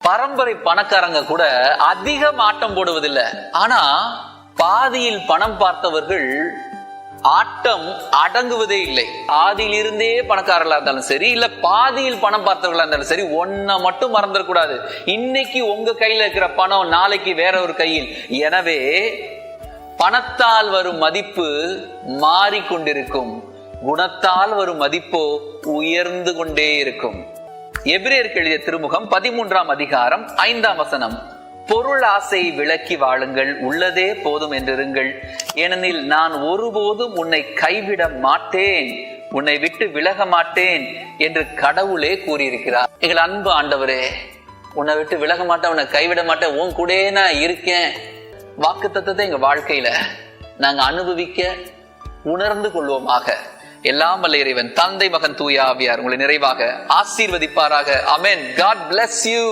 பரம்பரை பணக்காரங்க கூட அதிகம் ஆட்டம் போடுவதில்லை. ஆனா பாதியில் பணம் பார்த்தவர்கள் ஆட்டம் அடங்குவதே இல்லை. ஆதியிலிருந்தே பணக்காரர்களா இருந்தாலும் சரி, இல்ல பாதியில் பணம் பார்த்தவர்களா இருந்தாலும் சரி, ஒன்ன மட்டும் மறந்துடக்கூடாது. இன்னைக்கு உங்க கையில இருக்கிற பணம் நாளைக்கு வேற ஒரு கையில். எனவே பணத்தால் வரும் மதிப்பு மாறிக்கொண்டிருக்கும், குணத்தால் வரும் மதிப்போ உயர்ந்து கொண்டே இருக்கும். எபிரேயருக்கு எழுதிய திருமுகம் 13ஆம் அதிகாரம் 5ஆம் வசனம். பொருள் ஆசை விலக்கி வாழுங்கள், உள்ளதே போதும் என்றிருங்கள், ஏனெனில் நான் ஒருபோதும் உன்னை கைவிட மாட்டேன், உன்னை விட்டு விலக மாட்டேன் என்று கடவுளே கூறியிருக்கிறார். எங்கள் அன்பு ஆண்டவரே, உன்னை விட்டு விலக மாட்டேன், உன்னை கைவிட மாட்டேன், உன் கூட நான் இருக்கேன் வாக்குத்தத்தத்தை எங்க வாழ்க்கையில நாங்க அனுபவிக்க உணர்ந்து கொள்வோமாக. எல்லாம் வல்ல இறைவன் தந்தை மகன் தூய ஆவியார் உங்களை நிறைவாக ஆசீர்வதிப்பாராக. ஆமென். God bless you.